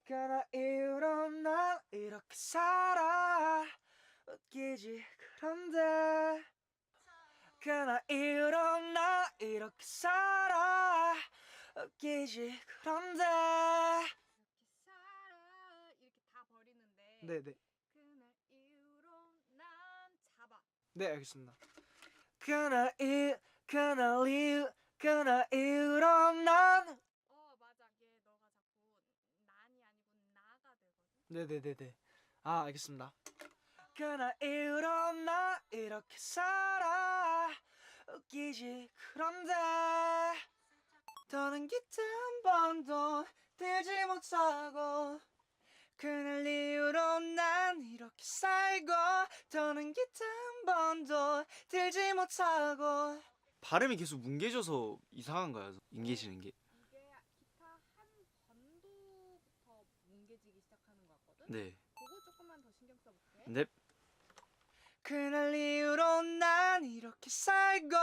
그날 이후로 난 이렇게 살아 웃기지 그런데 그날 이후로 난 이렇게 살아 웃기지 그런데. 이렇게 살아 이렇게 다 버리는데 네네. 그날 이후로 난 잡아. 네, 알겠습니다. 그날 이후로 난. 맞아. 걔 너가 자꾸 난이 아니고 나가 되거든. 네네네네. 아, 알겠습니다. 그날 이후로 난 이렇게 살아 웃기지 그런데 더는 기타 한 번도 들지 못하고 그날 이후로 난 이렇게 살고 더는 기타 한 번도 들지 못하고. 발음이 계속 뭉개져서 이상한가요? 뭉개지는 게? 이게 기타 한 번도부터 뭉개지기 시작하는 것 같거든. 네. 그거 조금만 더 신경 써볼게. 넵. 그날 이후로 난 이렇게 살고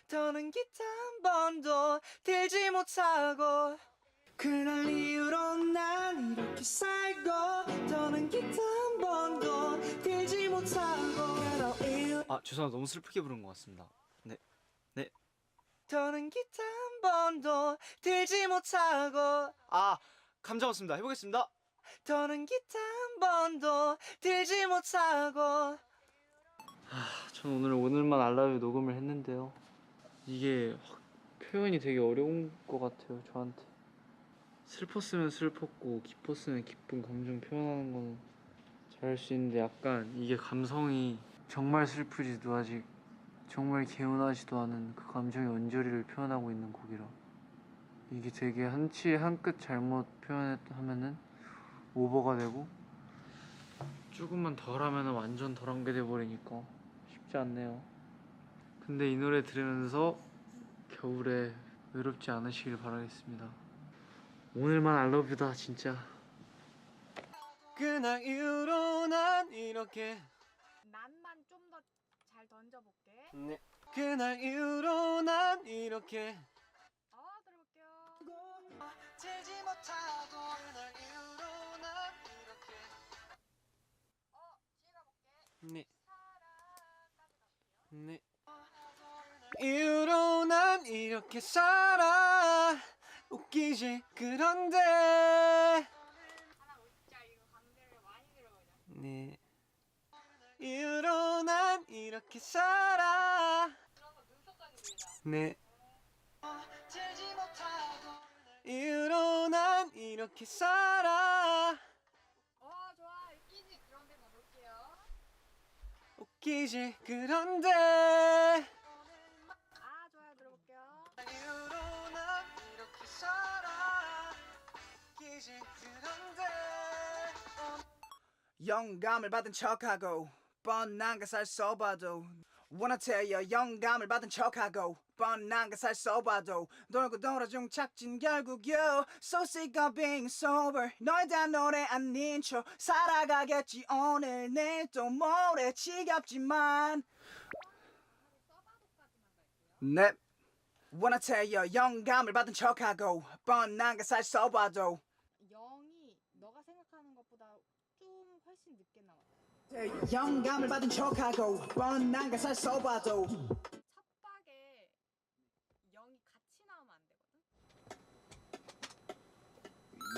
더는 기타 한 번도 들지 못하고 그날 이후로 난 이렇게 살고 더는 기타 한 번도 들지 못하고. 아, 죄송합니다. 너무 슬프게 부른 것 같습니다. 네. 네. 더는 기타 한 번도 들지 못하고. 아, 감 잡았습니다. 해보겠습니다. 더는 기타 한 번도 들지 못하고. 전 오늘만 알라뷰 녹음을 했는데요. 이게 표현이 되게 어려운 것 같아요, 저한테. 슬펐으면 슬펐고 기뻤으면 기쁜 감정 표현하는 거는 잘할 수 있는데 약간 이게 감성이 정말 슬프지도 아직 정말 개운하지도 않은 그 감정의 언저리를 표현하고 있는 곡이라 이게 되게 한치의 한 끗 잘못 표현하면은 오버가 되고 조금만 덜 하면은 완전 덜한 게 돼버리니까 쉽지 않네요. 근데 이 노래 들으면서 겨울에 외롭지 않으시길 바라겠습니다. 오늘만 알러뷰다 진짜. 그날 이후로 난 이렇게. 난만 좀 더 잘 던져볼게. 네. 그날 이후로 난 이렇게 들어볼게요. 들지 못하고 그날 이후로 난 이렇게. 뒤에 가볼게. 네. 사랑까지 가볼게요. 네. 이후로 난 이렇게 살아 웃기지 그런데. 하나 웃자. 이거 강제로 많이 들어보자. 네. 이후로 난 이렇게 살아. 그런 거 눈썹까지 보이자. 네. 이후로 난 이렇게 살아 좋아. 웃기지. 그런데 가볼게요. 웃기지 그런데. 좋아요. 들어볼게요. 이후로 난 이렇게 살아 웃기지 그런데. 영감을 받은 척하고 뻔한 가사를 써봐도 Wanna tell you 영감을 받은 척하고 뻔한 가사를 써봐도 돌고 돌아 종착진 결국 you So sick of being sober 너에 대한 노래 아닌 척 살아가겠지 오늘 내일 또 모레 지겹지만. 써봐도까지만 갈게요. 네. Wanna tell you 영감을 받은 척하고 뻔한 가사를 써봐도 영이 너가 생각하는 것보다 좀 훨씬 늦게 나와. 영감을 받은 척하고 뻔한 가사를 써봐도 첫박에 영이 같이 나오면 안 되거든.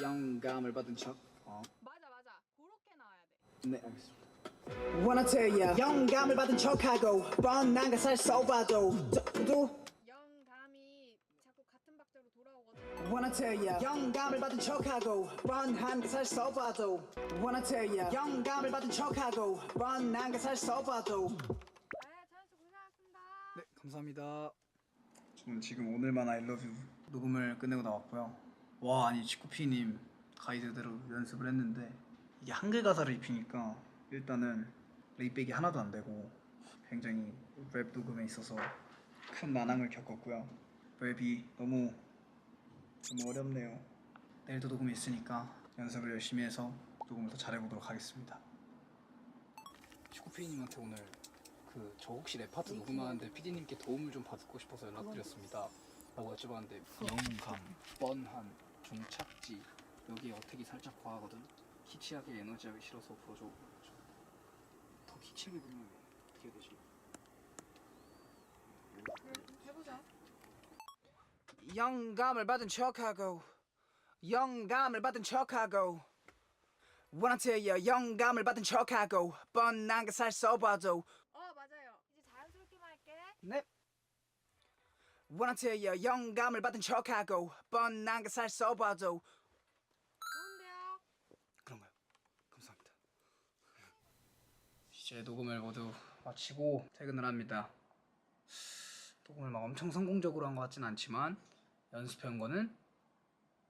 영감을 받은 척. 맞아. 그렇게 나와야 돼. 네, 알겠습니다. Wanna tell ya 영감을 받은 척하고 뻔한 가사를 써봐도 영감이 자꾸 같은 박자로 돌아오거든. Wanna tell ya 영감을 받은 척하고 뻔한 가사를 써봐도 Wanna tell ya 영감을 받은 척하고 뻔한 가사를 써봐도. 찬수 고생하셨습니다. 네, 감사합니다. 저는 지금 오늘만 I love you 녹음을 끝내고 나왔고요. 와, 아니 지코피님 가이드대로 연습을 했는데 이게 한글 가사를 입히니까 일단은 레이백이 하나도 안 되고 굉장히 랩 녹음에 있어서 큰 난항을 겪었고요. 랩이 너무 어렵네요. 내일도 녹음이 있으니까 연습을 열심히 해서 녹음을 더 잘해보도록 하겠습니다. 치코피님한테 오늘 저 혹시 랩 파트 녹음하는데 PD님께 도움을 좀 받고 싶어서 연락드렸습니다 라고 여쭤봤는데 영감, 뻔한, 종착지 여기 어택이 살짝 과하거든. 키치하게 에너지하게 실어서 불어줘. 더 키치하게 불면 어떻게 해야 되지? 해보자. 영감을 받은 척하고 영감을 받은 척하고 원한테여 영감을 받은 척하고 뻔한 게살 써봐도 맞아요. 이제 자연스럽게만 할게. 네 원한테여 영감을 받은 척하고 뻔한 게살 써봐도 좋은데요? 그런가요? 감사합니다. 이제 녹음을 모두 마치고 퇴근을 합니다. 녹음을 막 엄청 성공적으로 한 것 같진 않지만 연습해온 거는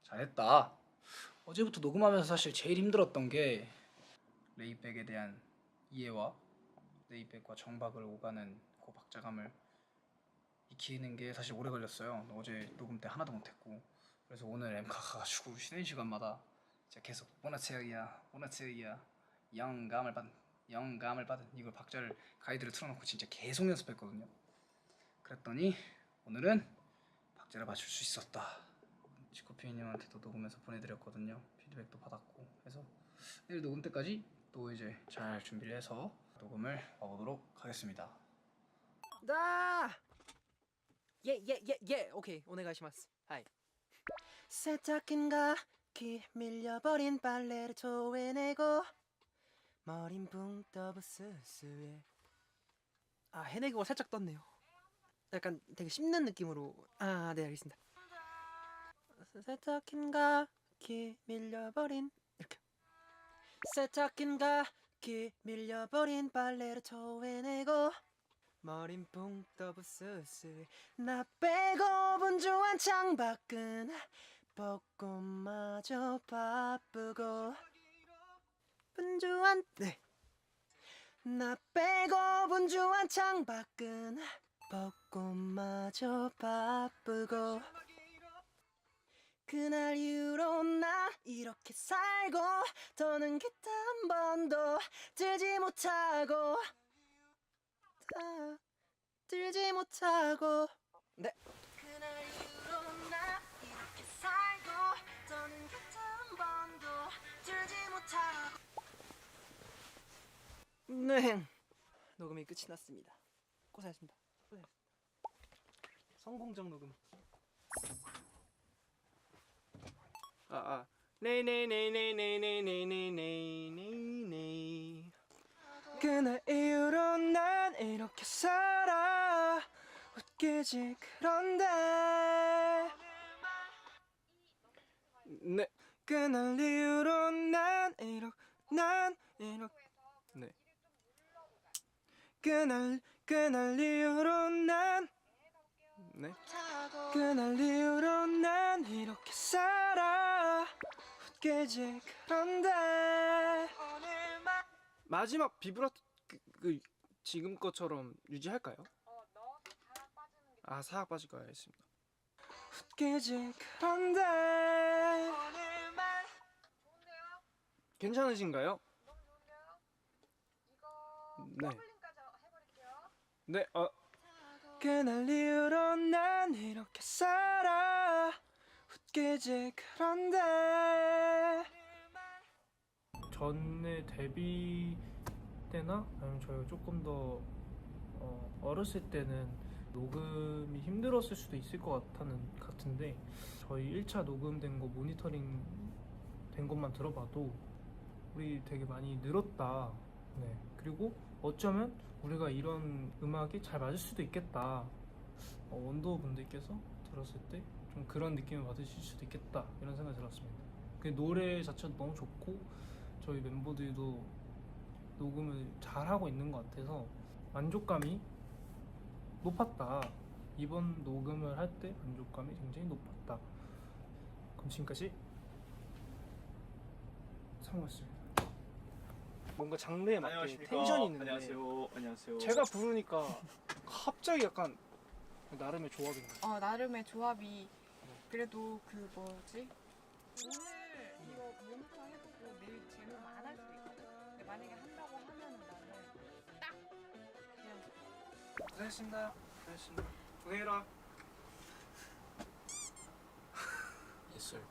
잘했다. 어제부터 녹음하면서 사실 제일 힘들었던 게 레이백에 대한 이해와 레이백과 정박을 오가는 그 박자감을 익히는 게 사실 오래 걸렸어요. 어제 녹음 때 하나도 못했고 그래서 오늘 엠카 가가지고 쉬는 시간마다 진짜 계속 보나체이야 영감을 받은 이걸 박자를 가이드를 틀어놓고 진짜 계속 연습했거든요. 그랬더니 오늘은 박자를 맞출 수 있었다. 지코피님한테도 녹음해서 보내드렸거든요. 피드백도 받았고 해서 내일 녹음 때까지 또 이제 잘 준비를 해서 녹음을 와보도록 하겠습니다. 나 예 오케이 오네가시마스. 하이. 세탁기가 기 밀려버린 빨래를 토해내고 머린 붕 떠부 스스에 해내고 살짝 떴네요. 약간 되게 씹는 느낌으로. 네 알겠습니다. 세탁기가 기 밀려버린 이렇게. 세탁기가 기 밀려버린 빨래를 토해내고 머린 붕 떠부 스스에 나 빼고 분주한 창밖은 벚꽃마저 바쁘고 분주한 나 빼고 분주한 창밖은 벚꽃마저 바쁘고 그날 이후로 난 이렇게 살고 더는 기타 한 번도 들지 못하고 네. 그날 이후로 난 이렇게 살고 더는 기타 한 번도 들지 못하고 네. 녹음이 끝이 났습니다. 고생하셨습니다. 성공적 녹음. 네네네네네네네네네네. 그날 이후로 난 이렇게 살아 웃기지 그런데 네. 그날 이후로 난 이렇게 네. 그날 이후로 난 네. 그날 이후로 난 이렇게 살아 웃기지 그런데 마지막 비브라토 지금 것처럼 유지할까요? 너 사랑 빠지는 게 사악 빠질 거야 했습니다. 웃기지 그런데 좋은데요? 괜찮으신가요? 너무 좋은데요? 이거 네. 더블링까지 해버릴게요. 네. 그날 이후로 난 이렇게 살아 웃기지 그런데 전에 데뷔 때나 아니면 저희가 조금 더 어렸을 때는 녹음이 힘들었을 수도 있을 것 같은데 저희 1차 녹음된 거 모니터링 된 것만 들어봐도 우리 되게 많이 늘었다. 네. 그리고 어쩌면 우리가 이런 음악이 잘 맞을 수도 있겠다. 원더 분들께서 들었을 때 좀 그런 느낌을 받으실 수도 있겠다 이런 생각이 들었습니다. 그 노래 자체도 너무 좋고 저희 멤버들도 녹음을 잘 하고 있는 것 같아서 만족감이 높았다. 이번 녹음을 할 때 만족감이 굉장히 높았다. 그럼 지금까지 상호였습니다. 뭔가 장르에 맞게 안녕하십니까. 텐션이 있는데 안녕하세요. 제가 부르니까 갑자기 약간 나름의 조합인가요? 나름의 조합이 그래도 그 뭐지? 오늘 이거 모니터 해보고 내일 제목 안 할 수도 있거든. 근데 만약에 한다고 하면은 나는 딱 그냥 고생했습니다. 고생해라. 예술.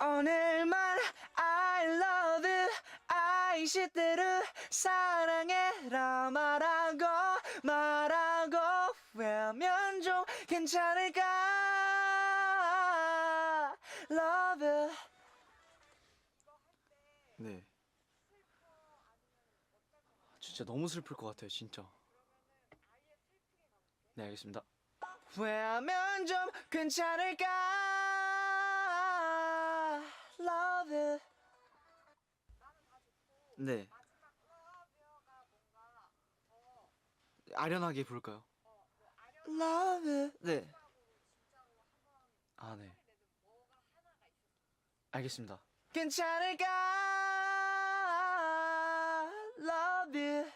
오늘만 I love you 아이시대로 사랑해라 말하고 왜하면 좀 괜찮을까 Love you 네. 진짜 너무 슬플 것 같아요, 진짜. 네, 알겠습니다. 왜하면 좀 괜찮을까 Love you 네. 아련하게 부를까요? Love you 네 아, 네. 알겠습니다. 괜찮을까 Love you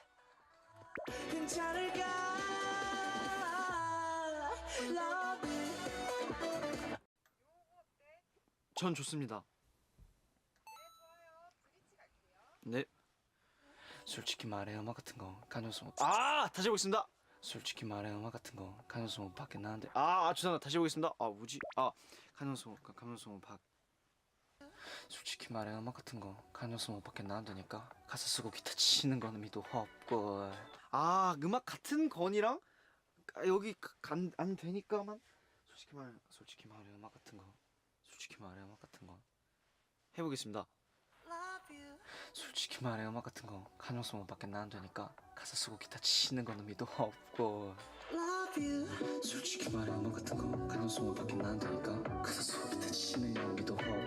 괜찮을까 Love you 전 좋습니다. 네. 솔직히 말해 음악 같은 거 가능성 못. 다시 해보겠습니다. 솔직히 말해 음악 같은 거 가능성 못 받긴 하는데. 죄송합니다. 다시 해보겠습니다. 뭐지? 가능성 못 받. 솔직히 말해 음악 같은 거 가능성 못 받긴 나한다니까 가사 쓰고 기타 치는 건 의미도 없고. 음악 같은 건이랑 여기 안 되니까만. 솔직히 말해 음악 같은 거. 솔직히 말해 음악 같은 거 해보겠습니다. Love you 솔직히 말해 음악 같은 거 가능성 못 받긴 나한다니까 가사 쓰고 기타 치는 건 의미도 없고. Love you 솔직히 말해 음악 같은 거 가능성 못 받긴 나한다니까 가사 쓰고 기타 치는 건 의미도 없고.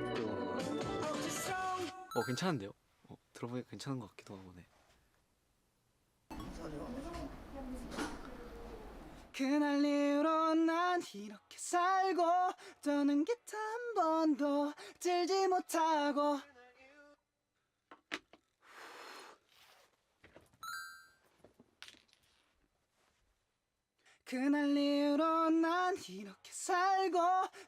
괜찮은데요? 들어보니까 괜찮은 것 같기도 하고. 네. 그날 이후로 난 이렇게 살고 더는 기타 한 번도 들지 못하고 그날 이후로 난 이렇게 살고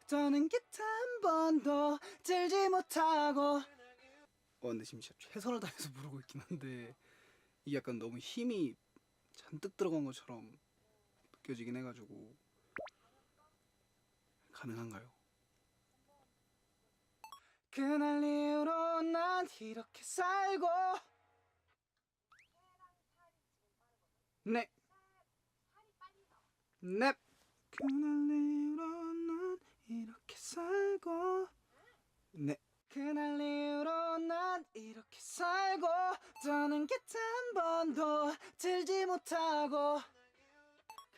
더는 기타 한 번도 들지 못하고 근데 지금 진짜 최선을 다해서 부르고 있긴 한데 이게 약간 너무 힘이 잔뜩 들어간 것처럼 느껴지긴 해가지고 가능한가요? 그날 이후로 난 이렇게 살고 네. 넵. 그날 이후로 난 이렇게 살고 네. 그날 이후로 난 이렇게 살고 더는 기타 한 번도 들지 못하고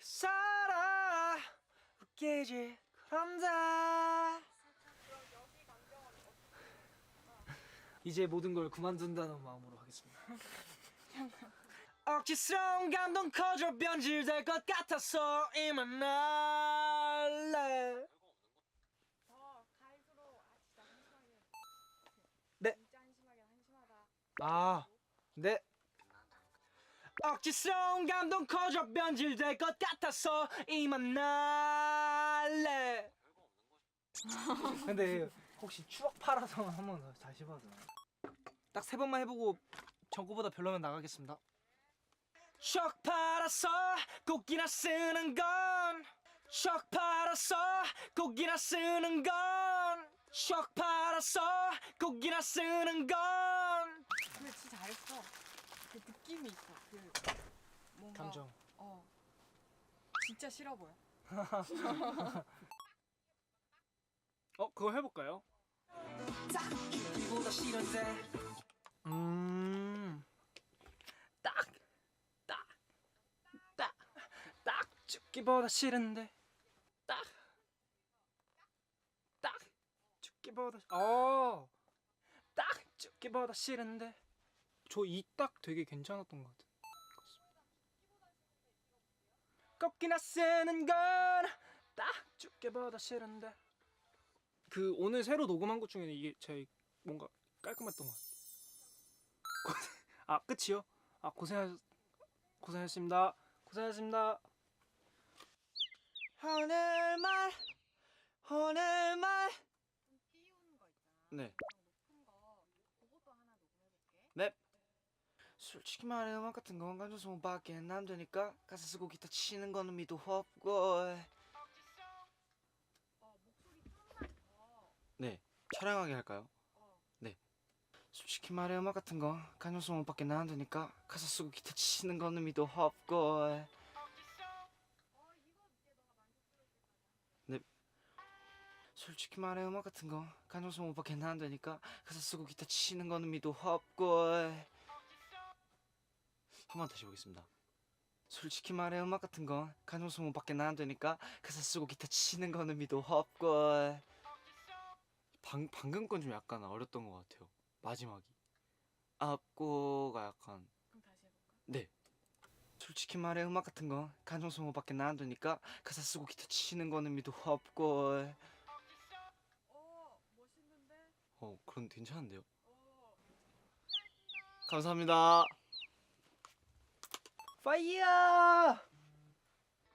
살아 웃기지 그런데 이제 모든 걸 그만둔다는 마음으로 하겠습니다. 억지스러운 감동 커져 변질될 것 같아서 이만 할래 갈수록 진짜 한심하게. 네. 진짜 한심하다. 네. 억지스러운 감동 커져 변질될 것 같아서 이만 할래 근데 혹시 추억 팔아서 한번 다시 봐도 딱 3번만 해보고 저거보다 별로면 나가겠습니다. 추억 팔아서 곡이나 쓰는 건 추억 팔아서 곡이나 쓰는 건 추억 팔아서 곡이나 쓰는 건 근데 진짜 잘했어. 그 느낌이 있어. 그 뭔가 감정. 진짜 싫어 보여. 그거 해볼까요? 이보다 싫은데 딱 죽기보다 싫은데 딱 죽기보다 딱 죽기보다 싫은데 저 이 딱 되게 괜찮았던 것 같아요. 꺾이나 쓰는 건 딱 죽기보다 싫은데 그 오늘 새로 녹음한 것 중에는 이게 제일 뭔가 깔끔했던 것 같아요. 끝이요? 고생하셨습니다. 고생하셨습니다. 오늘만 띄우는 거 있잖아. 네. 높은 거 그것도 하나 녹음해볼게. 네. 솔직히 말해 음악 같은 건 가능성 못 받긴 나한다니까 가사 쓰고 기타 치는 건 의미도 없고. 목소리 좀만 더 네, 촬영하게 할까요? 네. 솔직히 말해 음악 같은 거 간효성밖에 안 되니까 가사 쓰고 기타 치는 건 의미도 없고. 네. 솔직히 말해 음악 같은 거 간효성밖에 안 되니까 가사 쓰고 기타 치는 건 의미도 없고. 한 번 다시 보겠습니다. 솔직히 말해 음악 같은 거 간효성밖에 안 되니까 가사 쓰고 기타 치는 건 의미도 없고. 방금 건 좀 약간 어렸던 것 같아요. 마지막이 앞고가 약간. 그럼 다시 해볼까? 네. 솔직히 말해 음악 같은 거 간성성어밖에 안 되니까 가사 쓰고 기타 치는 건 의미도 없고. 멋있는데? 그런 괜찮은데요? 감사합니다. 파이어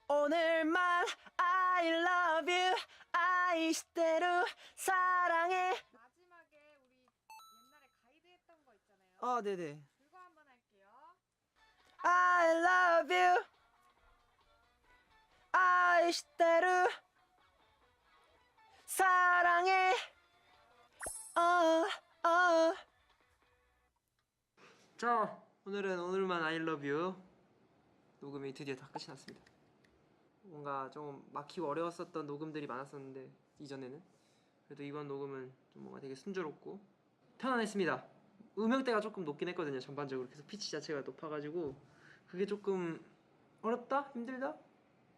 오늘만 I love you 아이시대로 사랑해. 마지막에 우리 옛날에 가이드 했던 거 있잖아요. 아 네네. 그거 한번 할게요. I love you 아이시대로 사랑해. 자, 오늘은 오늘만 I love you 녹음이 드디어 다 끝이 났습니다. 뭔가 좀 막히고 어려웠었던 녹음들이 많았었는데 이전에는 그래도 이번 녹음은 좀 뭔가 되게 순조롭고 편안했습니다. 음역대가 조금 높긴 했거든요. 전반적으로 그래서 피치 자체가 높아가지고 그게 조금 어렵다? 힘들다?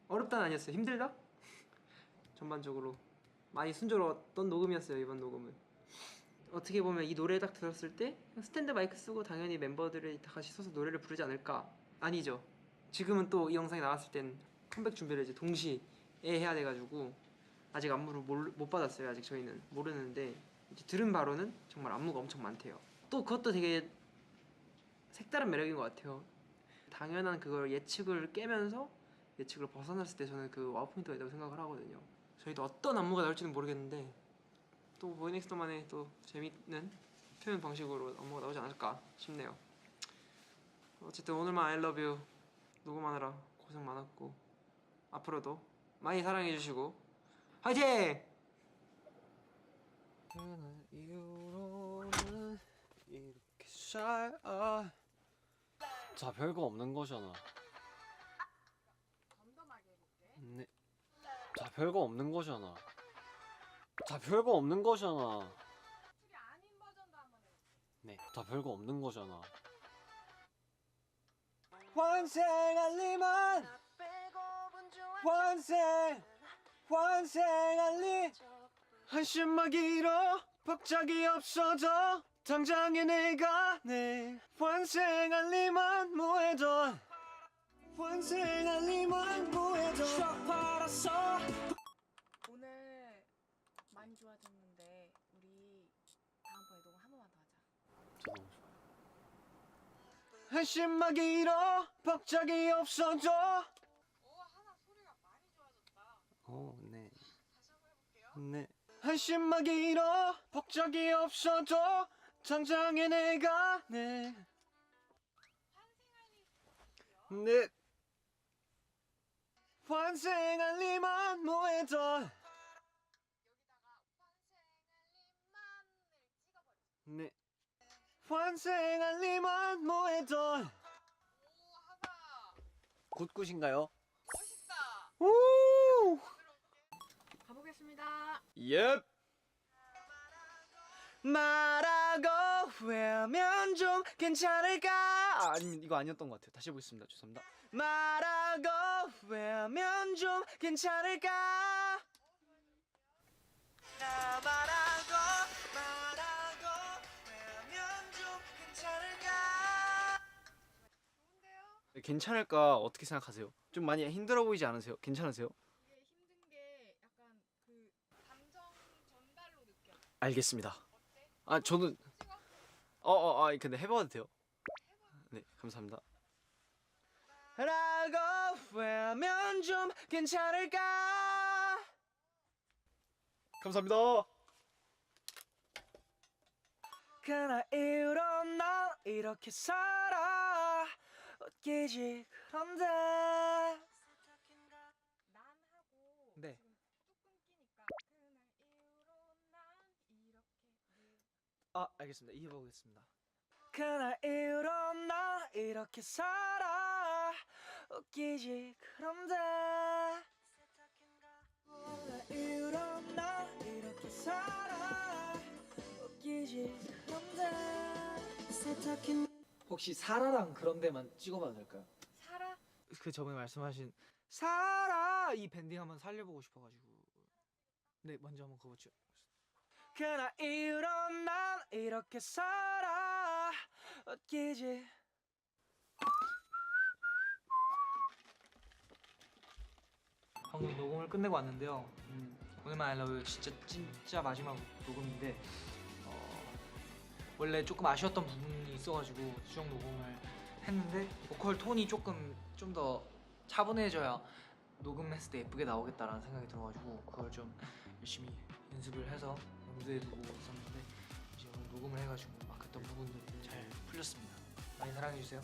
어렵다는 아니었어요. 힘들다? 전반적으로 많이 순조로웠던 녹음이었어요. 이번 녹음은 어떻게 보면 이 노래를 딱 들었을 때 스탠드 마이크 쓰고 당연히 멤버들이 다 같이 서서 노래를 부르지 않을까? 아니죠. 지금은 또 이 영상이 나왔을 땐 컴백 준비를 이제 동시에 해야 돼가지고 아직 안무를 못 받았어요. 아직 저희는 모르는데 이제 들은 바로는 정말 안무가 엄청 많대요. 또 그것도 되게 색다른 매력인 것 같아요. 당연한 그걸 예측을 깨면서 예측을 벗어났을 때 저는 그 와우 포인트가 있다고 생각을 하거든요. 저희도 어떤 안무가 나올지는 모르겠는데 또 보이넥스트만의 또 재밌는 표현 방식으로 안무가 나오지 않을까 싶네요. 어쨌든 오늘만 I love you 녹음하느라 고생 많았고 앞으로도 많이 사랑해주시고 화이팅! 그날 이후로는 이렇게 살아. 자, 별거 없는 거잖아. 덤덤하게 해볼게. 네. 자, 별거 없는 거잖아. 자, 별거 없는 거잖아. 사투리 아닌 버전도 한번 해볼게. 네. 자, 별거 없는 거잖아. 환생할리만 환생할리 한심하기로 박짝이 없어져 당장에 내가 내 환생할리만 뭐해도 환생할리만 뭐해도 쫙 팔았어. 오늘 많이 좋아졌는데 우리 다음번에 녹음 한 번만 더 하자. 한심하기로 박짝이 없어져. 하나 소리가 많이 좋아졌다. 네. 다시 한번 해볼게요. 네. 한심하기로 박짝이 없어져 당장에 내가 내 네. 환생할리만 뭐해도 네. 환생할리만 뭐해도 굿굿인가요? 멋있다. 오! 가보겠습니다. 예. 말하고 후회하면 좀 괜찮을까? 아니 이거 아니었던 것 같아요. 다시 해보겠습니다. 죄송합니다. 말하고 후회하면 좀 괜찮을까? 나 말하고 후회하면 좀 괜찮을까? 괜찮을까 어떻게 생각하세요? 좀 많이 힘들어 보이지 않으세요? 괜찮으세요? 이게 힘든 게 약간 그 감정 전달로 느껴. 알겠습니다. 아 저는 근데 해봐도 돼요? 네 감사합니다. 라고 후회하면 좀 괜찮을까? 감사합니다. 그날 이후로 난 이렇게 살아 웃기지 그런데 난 하고 네. 지금 뚝 끊기니까 그날 이후로 난 아 알겠습니다. 이해보겠습니다. 그날 이후로 나 이렇게 살아 웃기지 그런데 그날 이후로 나 이렇게 살아 웃기지 그런데 세탁해. 혹시 사라랑 그런 데만 찍어봐도 될까요? 살아? 그 저번에 말씀하신 사라 이 밴딩 한번 살려보고 싶어가지고. 네, 먼저 한번 그거 죠 그날 이후로 난 이렇게 살아 웃기지. 방금 녹음을 끝내고 왔는데요. 오늘만 알러브 진짜 마지막 녹음인데 원래 조금 아쉬웠던 부분이 있어가지고 수정 녹음을 했는데 보컬 톤이 조금 좀 더 차분해져야 녹음했을 때 예쁘게 나오겠다라는 생각이 들어가지고 그걸 좀 열심히 연습을 해서 무대에 두고 있었는데 이제 오늘 녹음을 해가지고 막혔던 부분들이 잘 풀렸습니다. 많이 사랑해주세요.